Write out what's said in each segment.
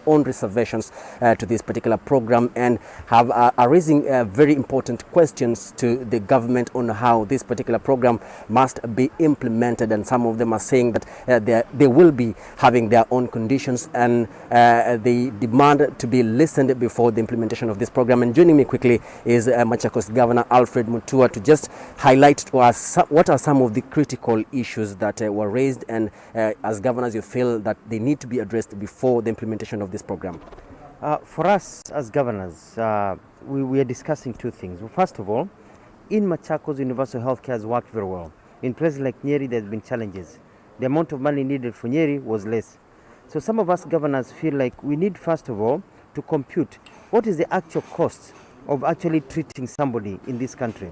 own reservations to this particular program and have are raising very important questions to the government on how this particular program must be implemented, and some of them are saying that they will be having their own conditions, and they demand to be listened before the implementation of this program. And joining me quickly is Machakos Governor Alfred Mutua to just highlight to us what are some of the critical issues that were raised, and as governors you feel that they need to be addressed before the implementation of this program. For us as governors, we are discussing two things. First of all, in Machakos, universal healthcare has worked very well. In places like Nyeri, there's been challenges. The amount of money needed for Nyeri was less. So some of us governors feel like we need, first of all, to compute what is the actual cost of actually treating somebody in this country.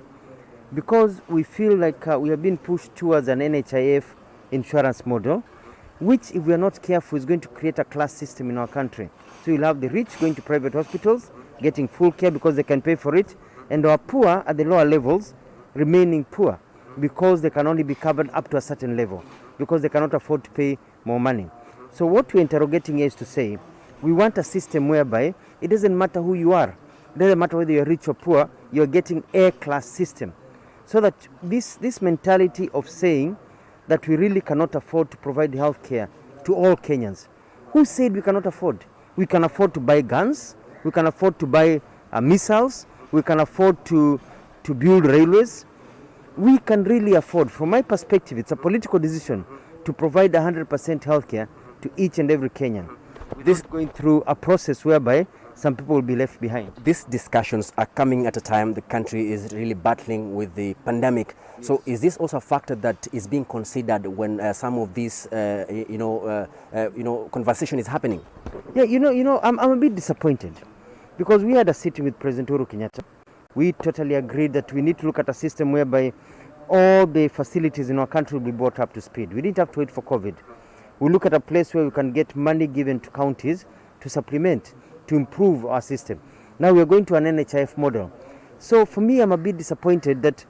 Because we feel like we have been pushed towards an NHIF insurance model, which, if we are not careful, is going to create a class system in our country. So you'll have the rich going to private hospitals, getting full care because they can pay for it, and our poor at the lower levels remaining poor because they can only be covered up to a certain level, because they cannot afford to pay more money. So what we're interrogating here is to say, we want a system whereby it doesn't matter who you are, it doesn't matter whether you're rich or poor, you're getting a class system. So that this mentality of saying that we really cannot afford to provide health care to all Kenyans. Who said we cannot afford? We can afford to buy guns, we can afford to buy missiles, we can afford to build railways. We can really afford, from my perspective, it's a political decision to provide 100% health care to each and every Kenyan. This is going through a process whereby some people will be left behind. These discussions are coming at a time the country is really battling with the pandemic. Yes. So is this also a factor that is being considered when some of this, conversation is happening? Yeah, I'm a bit disappointed because we had a sitting with President Uhuru Kenyatta. We totally agreed that we need to look at a system whereby all the facilities in our country will be brought up to speed. We didn't have to wait for COVID. We look at a place where we can get money given to counties to supplement, to improve our system. Now we are going to an NHIF model. So for me, I'm a bit disappointed that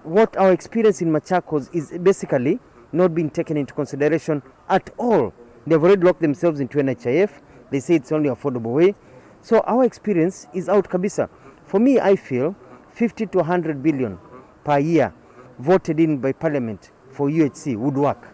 what our experience in Machakos is basically not being taken into consideration at all. They've already locked themselves into NHIF. They say it's only affordable way. So our experience is out kabisa. For me, I feel 50 to 100 billion per year voted in by Parliament for UHC would work.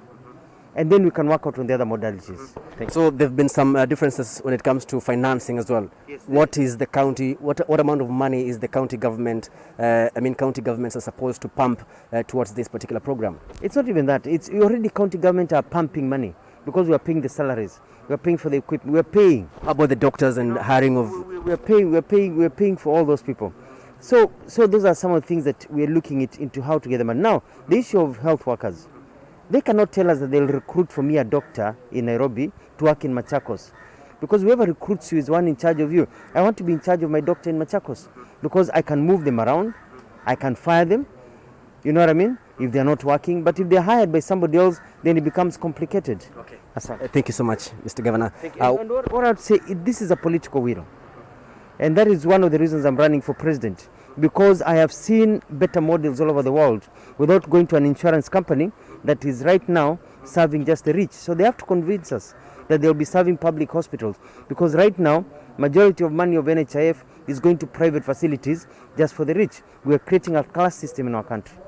And then we can work out on the other modalities. So there have been some differences when it comes to financing as well. Yes, what is the county, what amount of money is the county government, county governments are supposed to pump towards this particular program? It's not even that. It's already county government are pumping money because we are paying the salaries. We are paying for the equipment. We are paying. How about the doctors and hiring of? We are paying for all those people. So those are some of the things that we are looking into how to get them. And now, the issue of health workers. They cannot tell us that they'll recruit from me a doctor in Nairobi to work in Machakos. Because whoever recruits you is one in charge of you. I want to be in charge of my doctor in Machakos because I can move them around, I can fire them, you know what I mean, if they're not working. But if they're hired by somebody else, then it becomes complicated. Okay. Thank you so much, Mr. Governor. Thank you. And what I'd say, this is a political will. And that is one of the reasons I'm running for president. Because I have seen better models all over the world without going to an insurance company that is right now serving just the rich. So they have to convince us that they'll be serving public hospitals. Because right now, majority of money of NHIF is going to private facilities just for the rich. We are creating a class system in our country.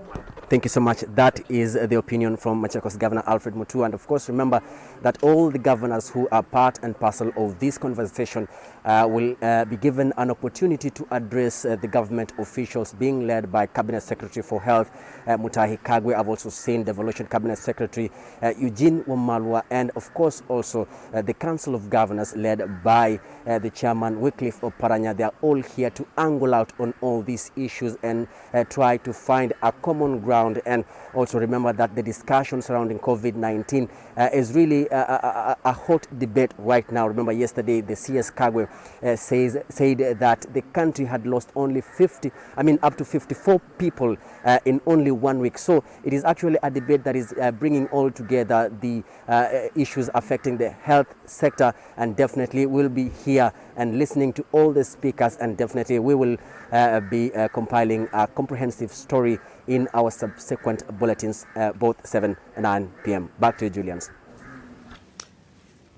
Thank you so much. That is the opinion from Machakos Governor Alfred Mutua. And of course, remember that all the governors who are part and parcel of this conversation will be given an opportunity to address the government officials being led by Cabinet Secretary for Health, Mutahi Kagwe. I've also seen Devolution Cabinet Secretary Eugene Wamalwa, and of course also the Council of Governors led by the Chairman Wycliffe Oparanya. They are all here to angle out on all these issues and try to find a common ground. And also remember that the discussion surrounding COVID-19 is really a hot debate right now. Remember yesterday the CS Kagwe said that the country had lost only up to 54 people in only 1 week. So it is actually a debate that is bringing all together the issues affecting the health sector, and definitely we'll be here and listening to all the speakers, and definitely we will be compiling a comprehensive story in our subsequent bulletins, both 7 and 9 p.m. Back to you, Julians.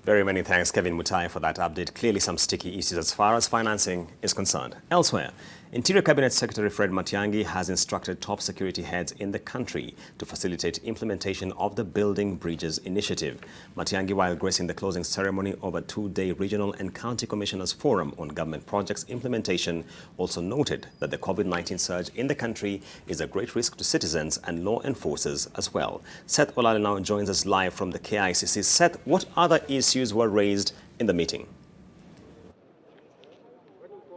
Very many thanks, Kevin Mutai, for that update. Clearly some sticky issues as far as financing is concerned. Elsewhere, Interior Cabinet Secretary Fred Matiang'i has instructed top security heads in the country to facilitate implementation of the Building Bridges initiative. Matiang'i, while gracing the closing ceremony of a two-day Regional and County Commissioners Forum on government projects implementation, also noted that the COVID-19 surge in the country is a great risk to citizens and law enforcers as well. Seth Olale now joins us live from the KICC. Seth, what other issues were raised in the meeting?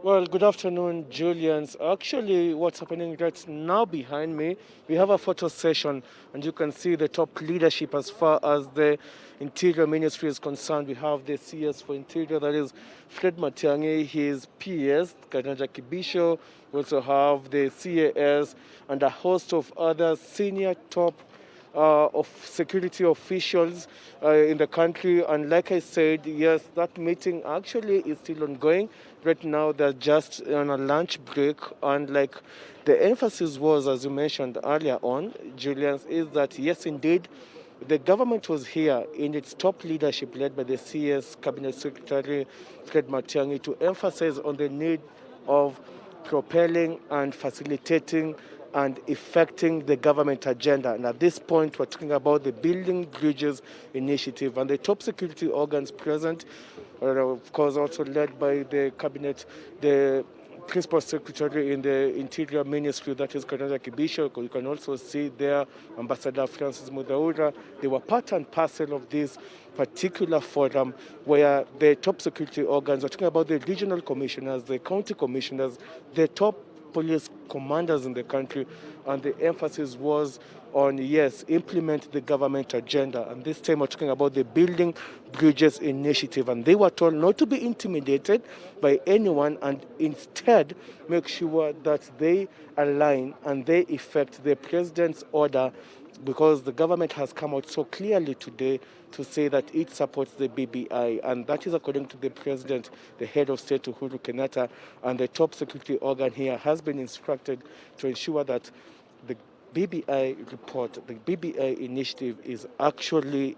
Well, good afternoon, Julians. Actually, what's happening right now behind me, we have a photo session, and you can see the top leadership as far as the Interior Ministry is concerned. We have the CS for Interior, that is Fred Matiang'i, his PS, Karanja Kibisho. We also have the CAS and a host of other senior top of security officials in the country. And like I said, yes, that meeting actually is still ongoing. Right now, they're just on a lunch break. And like the emphasis was, as you mentioned earlier on, Julian, is that yes, indeed, the government was here in its top leadership led by the CS Cabinet Secretary Fred Matiang'i to emphasize on the need of propelling and facilitating and effecting the government agenda. And at this point, we're talking about the Building Bridges initiative. And the top security organs present are, of course, also led by the cabinet, the Principal Secretary in the Interior Ministry, that is Karanja Kibisho. You can also see there Ambassador Francis Mudaura. They were part and parcel of this particular forum where the top security organs are talking about the regional commissioners, the county commissioners, the top police commanders in the country, and the emphasis was on, yes, implement the government agenda. And this time we're talking about the Building Bridges initiative. And they were told not to be intimidated by anyone and instead make sure that they align and they effect the president's order, because the government has come out so clearly today to say that it supports the BBI, and that is according to the president, the head of state Uhuru Kenyatta, and the top security organ here has been instructed to ensure that the BBI report, the BBI initiative is actually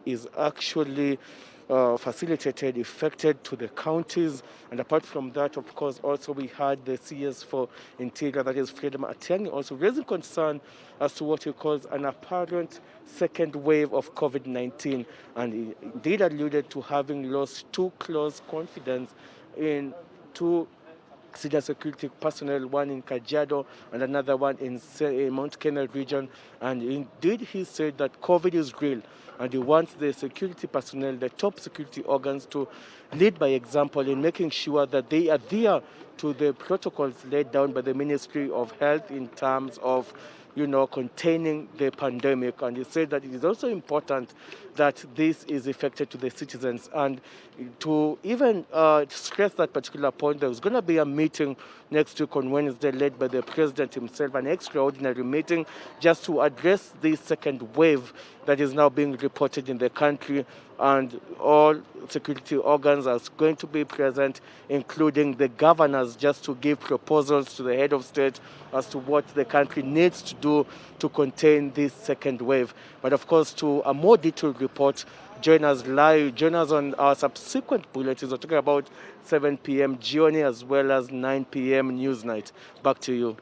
facilitated, effected to the counties. And apart from that, of course, also we had the CS for Interior, that is Fred Matiang'i, also raising concern as to what he calls an apparent second wave of COVID-19. And he indeed alluded to having lost too close confidence in two senior security personnel, one in Kajiado and another one in Mount Kenya region. And indeed, he said that COVID is real, and he wants the security personnel, the top security organs, to lead by example in making sure that they adhere to the protocols laid down by the Ministry of Health in terms of, containing the pandemic. And he said that it is also important that this is effected to the citizens. And to even stress that particular point, there was going to be a meeting next week on Wednesday led by the president himself, an extraordinary meeting just to address this second wave that is now being reported in the country. And all security organs are going to be present, including the governors, just to give proposals to the head of state as to what the country needs to do to contain this second wave. But of course, to a more detailed report, join us live, join us on our subsequent bulletins. We're talking about 7 p.m. Gioni as well as 9 p.m. Newsnight. Back to you.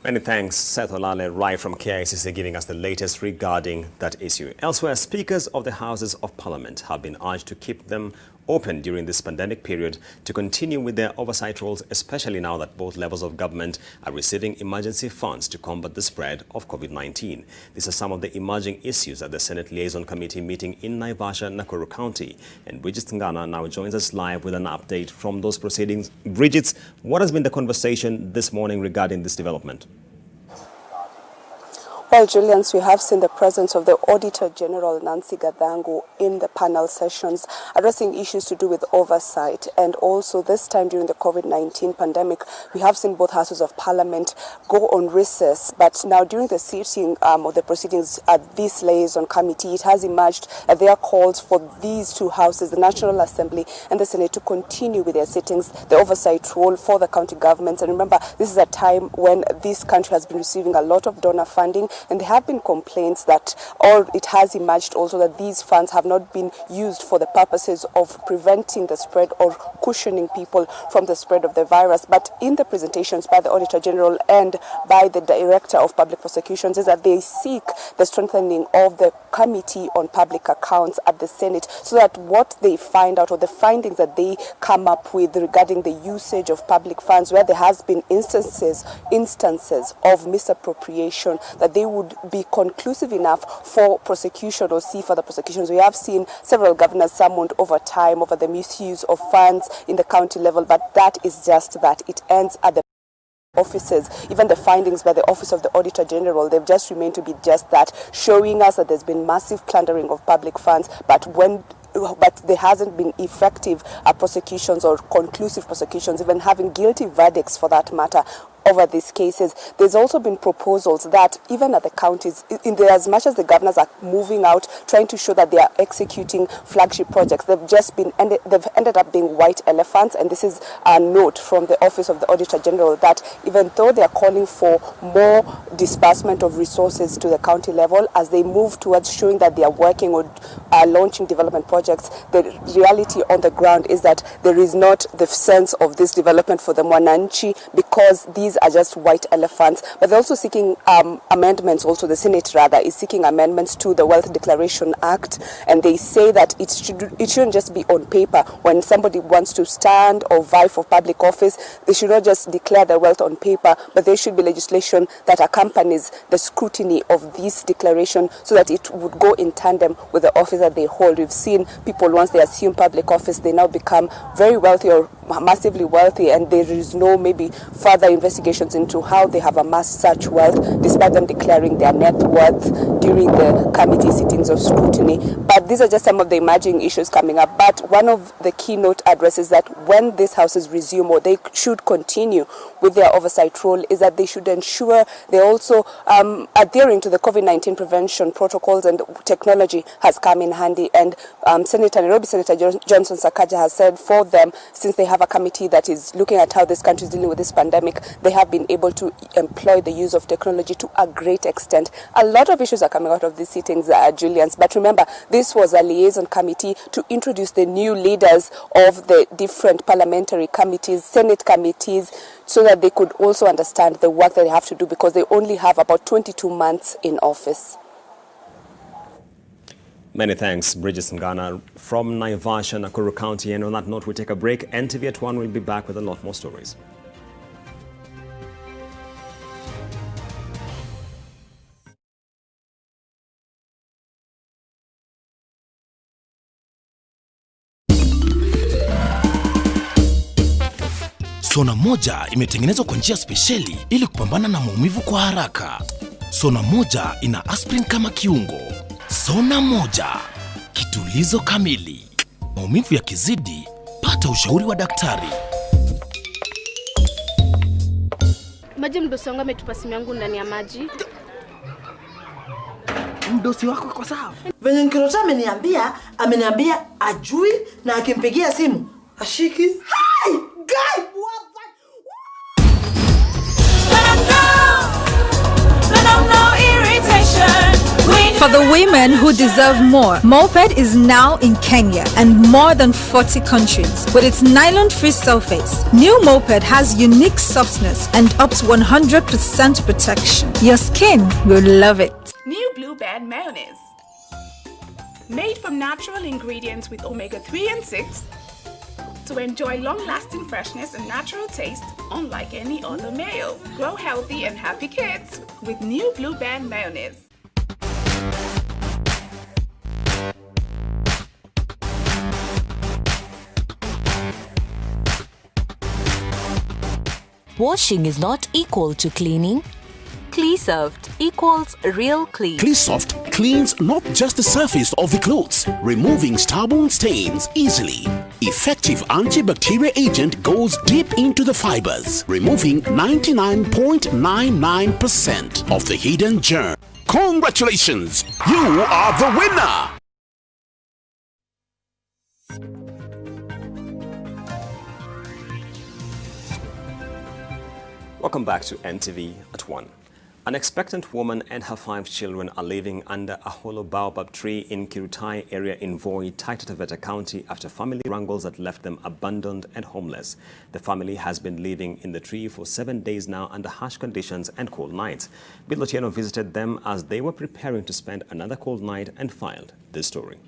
Many thanks, Seth Olale, right from KICC, giving us the latest regarding that issue. Elsewhere, speakers of the Houses of Parliament have been urged to keep them open during this pandemic period to continue with their oversight roles, especially now that both levels of government are receiving emergency funds to combat the spread of COVID-19. These are some of the emerging issues at the Senate Liaison Committee meeting in Naivasha, Nakuru County. And Bridget Ngana now joins us live with an update from those proceedings. Bridget, what has been the conversation this morning regarding this development? Well, Julians, we have seen the presence of the Auditor General Nancy Gadhangu in the panel sessions addressing issues to do with oversight. And also this time during the COVID-19 pandemic, we have seen both houses of parliament go on recess. But now during the sitting of the proceedings at this liaison committee, it has emerged that there are calls for these two houses, the National Assembly and the Senate, to continue with their sittings, the oversight role for the county governments. And remember, this is a time when this country has been receiving a lot of donor funding. And there have been complaints that, or it has emerged also, that these funds have not been used for the purposes of preventing the spread or cushioning people from the spread of the virus. But in the presentations by the Auditor General and by the Director of Public Prosecutions is that they seek the strengthening of the Committee on Public Accounts at the Senate, so that what they find out, or the findings that they come up with regarding the usage of public funds where there has been instances of misappropriation, that they would be conclusive enough for prosecution or see further prosecutions. We have seen several governors summoned over time over the misuse of funds in the county level, but that is just that. It ends at the offices. Even the findings by the Office of the Auditor General, they've just remained to be just that, showing us that there's been massive plundering of public funds, but there hasn't been effective prosecutions or conclusive prosecutions, even having guilty verdicts for that matter over these cases. There's also been proposals that even at the counties, as much as the governors are moving out, trying to show that they are executing flagship projects, they've ended up being white elephants. And this is a note from the Office of the Auditor General that even though they are calling for more disbursement of resources to the county level, as they move towards showing that they are working or launching development projects, the reality on the ground is that there is not the sense of this development for the Mwananchi, because these are just white elephants. But they're also seeking amendments. Also, the Senate rather is seeking amendments to the Wealth Declaration Act, and they say that it shouldn't just be on paper. When somebody wants to stand or vie for public office, they should not just declare their wealth on paper, but there should be legislation that accompanies the scrutiny of this declaration, so that it would go in tandem with the office that they hold. We've seen people, once they assume public office, they now become very wealthy or massively wealthy, and there is no maybe further investigations into how they have amassed such wealth, despite them declaring their net worth during the committee sittings of scrutiny. But these are just some of the emerging issues coming up. But one of the keynote addresses that when these houses resume, or they should continue with their oversight role, is that they should ensure they're also adhering to the COVID-19 prevention protocols, and technology has come in handy. And Nairobi Senator Johnson Sakaja has said for them, since they have a committee that is looking at how this country is dealing with this pandemic, they have been able to employ the use of technology to a great extent. A lot of issues are coming out of these sittings, Julians. But remember, this was a liaison committee to introduce the new leaders of the different parliamentary committees, Senate committees, so that they could also understand the work that they have to do, because they only have about 22 months in office. Many thanks, Bridget Ngana from Naivasha, Nakuru County. And on that note, we take a break. NTV at 1 will be back with a lot more stories. Sona moja imetengenezwa kwa njia spesheli ili kupambana na maumivu kwa haraka. Sona moja ina aspirin kama kiungo. Sona moja, kitulizo kamili. Maumivu yakizidi, pata ushauri wa daktari. Maji, mdosi wangu ametupa simu yangu ndani ya maji. Mdosi wako kwa sawa? Venye Nkirota ameniambia ajui, na akimpigia simu ashiki. Hi guy, what the? For the women who deserve more, Moped is now in Kenya and more than 40 countries. With its nylon-free surface, new Moped has unique softness and up to 100% protection. Your skin will love it. New Blue Band Mayonnaise. Made from natural ingredients with omega-3 and 6 to enjoy long-lasting freshness and natural taste unlike any other mayo. Grow healthy and happy kids with New Blue Band Mayonnaise. Washing is not equal to cleaning. Cleasoft equals real clean. Cleasoft cleans not just the surface of the clothes, removing stubborn stains easily. Effective antibacterial agent goes deep into the fibers, removing 99.99% of the hidden germ. Congratulations! You are the winner! Welcome back to NTV at 1. An expectant woman and her 5 children are living under a hollow baobab tree in Kirutai area in Voi, Taita Taveta County after family wrangles that left them abandoned and homeless. The family has been living in the tree for 7 days now under harsh conditions and cold nights. Bill Otieno visited them as they were preparing to spend another cold night and filed this story.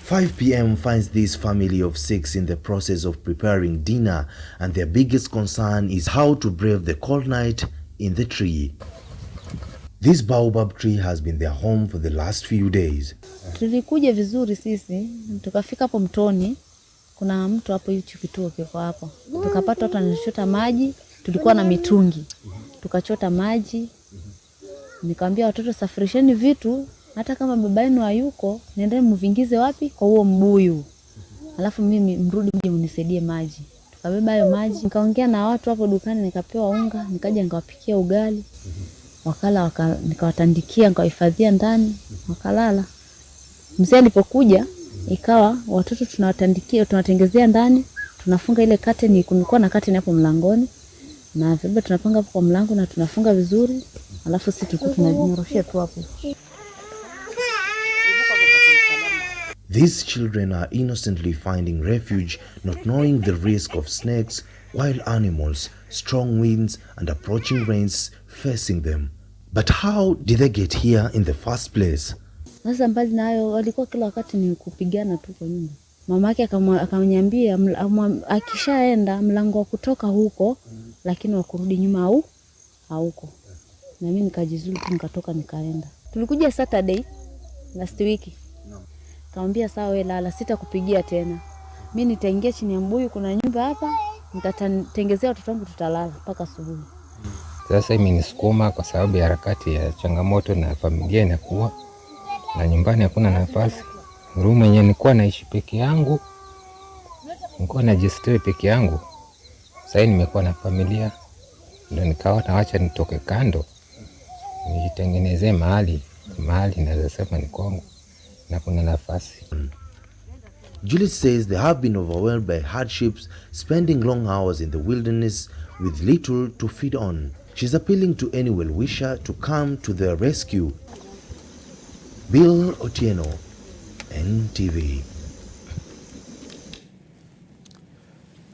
5 p.m. finds this family of 6 in the process of preparing dinner, and their biggest concern is how to brave the cold night in the tree. This baobab tree has been their home for the last few days. Tulikuja vizuri sisi, tukafika hapo mtoni, kuna mtu hapo hicho kituo kiko hapo. Tukapata watu wanachota maji, tulikuwa na mitungi. Tukachota maji. Nikamwambia watoto safirisheni vitu, hata kama baba yenu hayuko, nendeni mvingize wapi kwa huo mbuyu. Alafu mimi mrudi mje mnisaidie maji. Tukabeba hayo maji, nikaongea na watu hapo dukani, nikapewa unga, nikaja nikawapikia ugali. Wakala nikawatandikia, nikawahifadhia ndani, wakalala. Mzee alipokuja, ikawa watoto tunawatandikia, tunatengezea ndani, tunafunga ile curtain, kulikuwa na curtain hapo mlangoni. Na vile tunapanga hapo kwa mlango na tunafunga vizuri, alafu sisi tulikuwa tunanyoroshia tu hapo. These children are innocently finding refuge, not knowing the risk of snakes, wild animals, strong winds, and approaching rains facing them. But how did they get here in the first place? Sasa mbali na hayo, walikuwa kila wakati ni kupigana tu kwa nyumba. Mamake akamwambia akishaenda mlango wa kutoka huko, lakini wa kurudi nyuma hauko. Na mimi nikajizulu tu, nikatoka nikaenda. Tulikuja Saturday last week. Kaambia sawa wewe lala, sitakupigia tena. Mimi nitaingia chini ya mbuyu, kuna nyumba hapa, nitatengezea watoto wangu, tutalala mpaka asubuhi. Sasa imenisukuma kwa sababu ya harakati ya changamoto na familia inakuwa na nyumbani hakuna nafasi. Room yenyewe nilikuwa naishi peke yangu. Nilikuwa najistiri peke yangu. Sasa nimekuwa na familia, ndio nikawa naacha nitoke kando. Nijitengenezee mahali naweza sema ni kwangu. Na kuna nafasi. Juliet says they have been overwhelmed by hardships, spending long hours in the wilderness with little to feed on. She's appealing to any well-wisher to come to their rescue. Bill Otieno, NTV.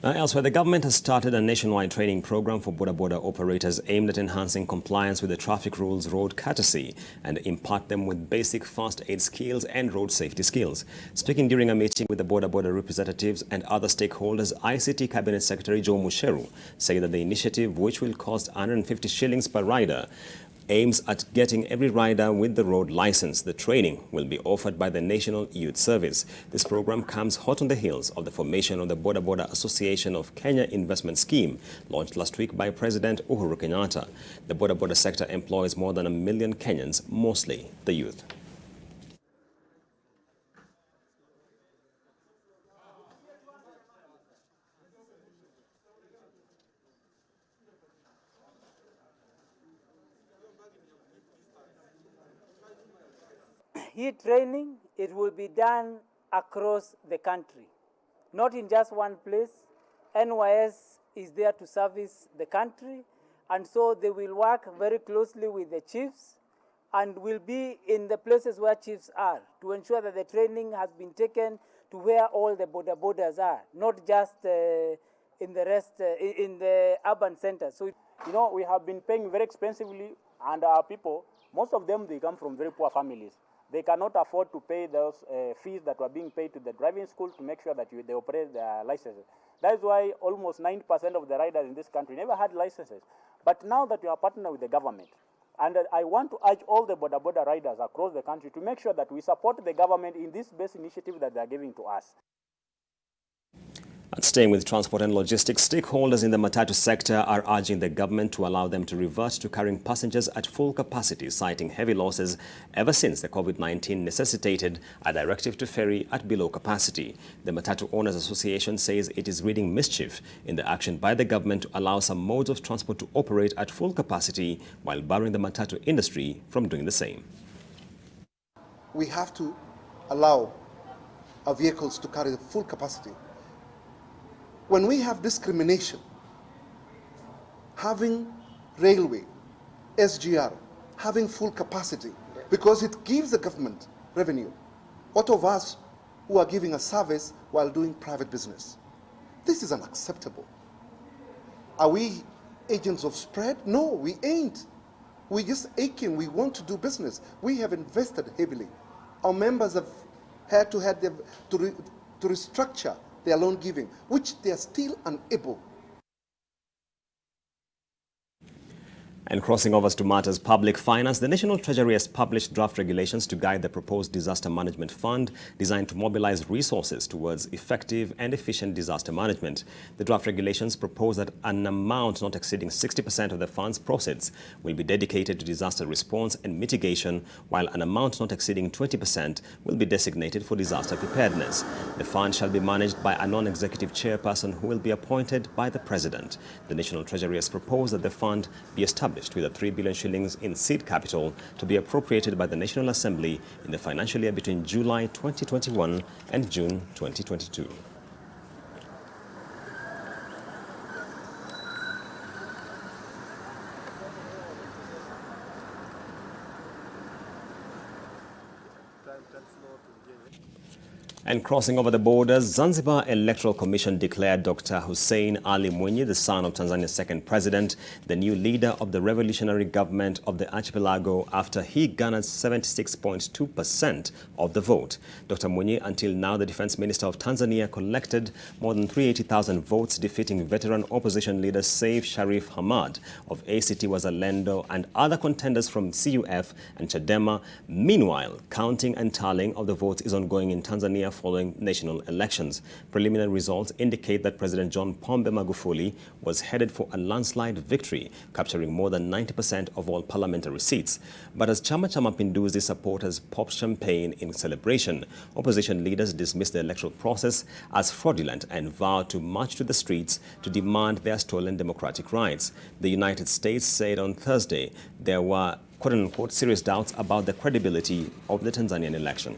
Now, elsewhere, the government has started a nationwide training program for border operators aimed at enhancing compliance with the traffic rules, road courtesy, and impart them with basic first aid skills and road safety skills. Speaking during a meeting with the border representatives and other stakeholders, ICT Cabinet Secretary Joe Musheru said that the initiative, which will cost 150 shillings per rider, aims at getting every rider with the road license. The training will be offered by the National Youth Service. This program comes hot on the heels of the formation of the Border Association of Kenya Investment Scheme, launched last week by President Uhuru Kenyatta. The border sector employs more than 1 million Kenyans, mostly the youth. Hii training, it will be done across the country, not in just one place. NYS is there to service the country, and so they will work very closely with the chiefs and will be in the places where chiefs are to ensure that the training has been taken to where all the borders are, not just in the urban centers. So, you know, we have been paying very expensively, and our people, most of them, they come from very poor families. They cannot afford to pay those fees that were being paid to the driving school to make sure that they operate their licenses. That is why almost 90% of the riders in this country never had licenses. But now that we are partnering with the government, and I want to urge all the border riders across the country to make sure that we support the government in this best initiative that they are giving to us. And staying with transport and logistics, stakeholders in the matatu sector are urging the government to allow them to revert to carrying passengers at full capacity, citing heavy losses ever since the COVID-19 necessitated a directive to ferry at below capacity. The Matatu Owners Association says it is reading mischief in the action by the government to allow some modes of transport to operate at full capacity while barring the matatu industry from doing the same. We have to allow our vehicles to carry the full capacity. When we have discrimination, having railway, SGR, having full capacity, because it gives the government revenue. What of us who are giving a service while doing private business? This is unacceptable. Are we agents of spread? No, we ain't. We just aching. We want to do business. We have invested heavily. Our members have had to restructure their loan giving, which they are still unable. And crossing over to matters public finance, the National Treasury has published draft regulations to guide the proposed disaster management fund designed to mobilize resources towards effective and efficient disaster management. The draft regulations propose that an amount not exceeding 60% of the fund's proceeds will be dedicated to disaster response and mitigation, while an amount not exceeding 20% will be designated for disaster preparedness. The fund shall be managed by a non-executive chairperson who will be appointed by the President. The National Treasury has proposed that the fund be established with a 3 billion shillings in seed capital to be appropriated by the National Assembly in the financial year between July 2021 and June 2022. And crossing over the borders, Zanzibar Electoral Commission declared Dr. Hussein Ali Mwinyi, the son of Tanzania's second president, the new leader of the revolutionary government of the archipelago after he garnered 76.2% of the vote. Dr. Mwinyi, until now the defense minister of Tanzania, collected more than 380,000 votes, defeating veteran opposition leader Saif Sharif Hamad of ACT Wazalendo and other contenders from CUF and Chadema. Meanwhile, counting and tallying of the votes is ongoing in Tanzania following national elections. Preliminary results indicate that President John Pombe Magufuli was headed for a landslide victory, capturing more than 90% of all parliamentary seats. But as Chama cha Mapinduzi supporters popped champagne in celebration, opposition leaders dismissed the electoral process as fraudulent and vowed to march to the streets to demand their stolen democratic rights. The United States said on Thursday there were quote-unquote serious doubts about the credibility of the Tanzanian election.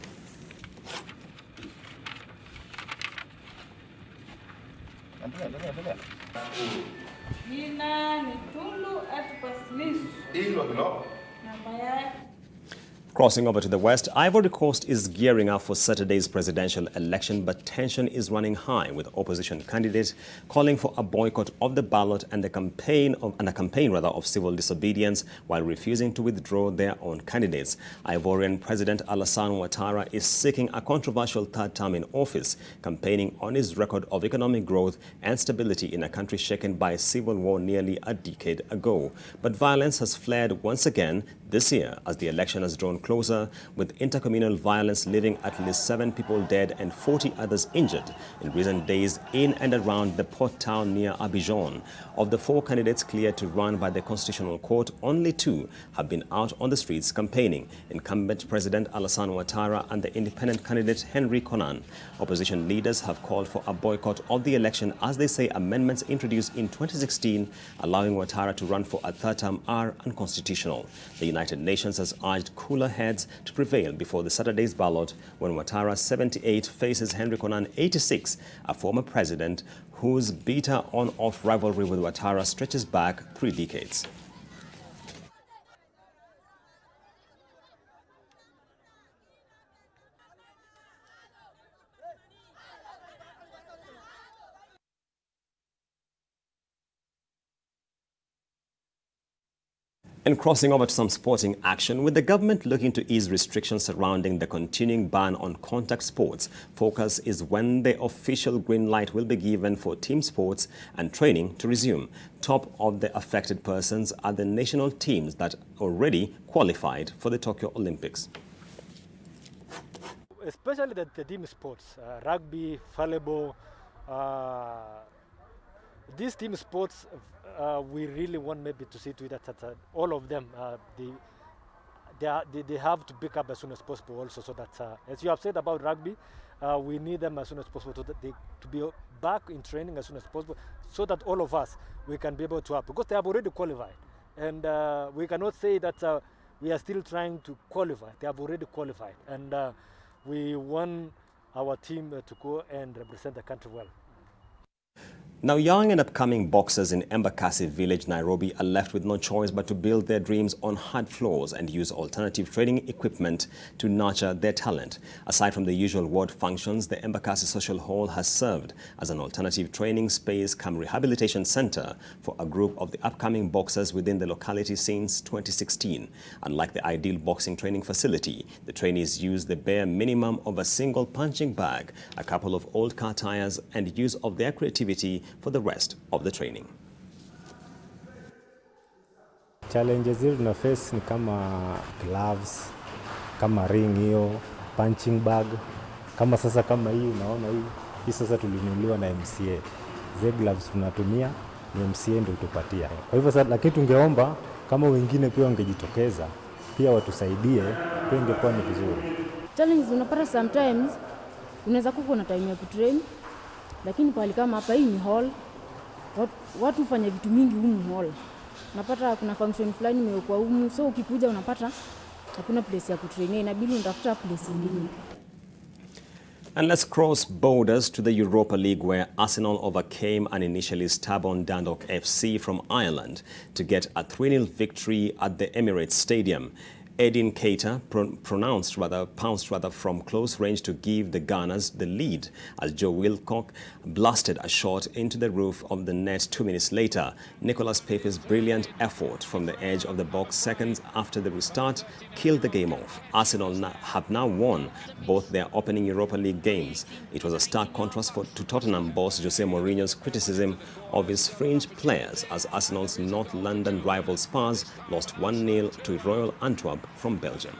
Crossing over to the west, Ivory Coast is gearing up for Saturday's presidential election, but tension is running high, with opposition candidates calling for a boycott of the ballot and a campaign of civil disobedience, while refusing to withdraw their own candidates. Ivorian President Alassane Ouattara is seeking a controversial third term in office, campaigning on his record of economic growth and stability in a country shaken by a civil war nearly a decade ago. But violence has flared once again this year as the election has drawn closer, with intercommunal violence leaving at least 7 people dead and 40 others injured in recent days in and around the port town near Abidjan. Of the 4 candidates cleared to run by the Constitutional Court, only 2 have been out on the streets campaigning: incumbent President Alassane Ouattara and the independent candidate Henry Konan. Opposition leaders have called for a boycott of the election as they say amendments introduced in 2016 allowing Ouattara to run for a third term are unconstitutional. The United Nations has urged cooler heads to prevail before the Saturday's ballot, when Ouattara, 78, faces Henry Konan, 86, a former president whose bitter on-off rivalry with Ouattara stretches back 3 decades. And crossing over to some sporting action, with the government looking to ease restrictions surrounding the continuing ban on contact sports, focus is when the official green light will be given for team sports and training to resume. Top of the affected persons are the national teams that already qualified for the Tokyo Olympics. Especially the team sports, rugby, volleyball, these team sports, we really want maybe to see to it that all of them, they have to pick up as soon as possible also, so that, as you have said about rugby, we need them as soon as possible so that to be back in training as soon as possible, so that all of us, we can be able to have, because they have already qualified. And we cannot say that we are still trying to qualify. They have already qualified. And we want our team to go and represent the country well. Now, young and upcoming boxers in Embakasi village, Nairobi, are left with no choice but to build their dreams on hard floors and use alternative training equipment to nurture their talent. Aside from the usual ward functions, the Embakasi Social Hall has served as an alternative training space cum rehabilitation center for a group of the upcoming boxers within the locality since 2016. Unlike the ideal boxing training facility, the trainees use the bare minimum of a single punching bag, a couple of old car tires, and use of their creativity for the rest of the training. Challenges hizi tuna face ni kama gloves, kama ring hiyo, punching bag. Kama sasa kama hii unaona hii sasa tulinunuliwa na MCA. Zile gloves tunatumia ni MCA ndio tupatia. Kwa hivyo sasa, lakini tungeomba kama wengine pia wangejitokeza pia watusaidie, pia ingekuwa ni vizuri. Challenges unapata sometimes unaweza kuwa na time ya kutrain, lakini pale kama hapa hii ni hall, watu hufanya vitu mingi humu hall. Unapata kuna function fulani imewekwa humu, so ukikuja unapata hakuna place ya kutrain, inabidi unatafuta place nyingine. And let's cross borders to the Europa League, where Arsenal overcame an initially stubborn Dundalk FC from Ireland to get a 3-0 victory at the Emirates Stadium. Edin Keita pounced from close range to give the Gunners the lead as Joe Wilcock blasted a shot into the roof of the net 2 minutes later. Nicolas Pepe's brilliant effort from the edge of the box seconds after the restart killed the game off. Arsenal have now won both their opening Europa League games. It was a stark contrast to Tottenham boss Jose Mourinho's criticism of his fringe players as Arsenal's North London rival Spurs lost 1-0 to Royal Antwerp from Belgium.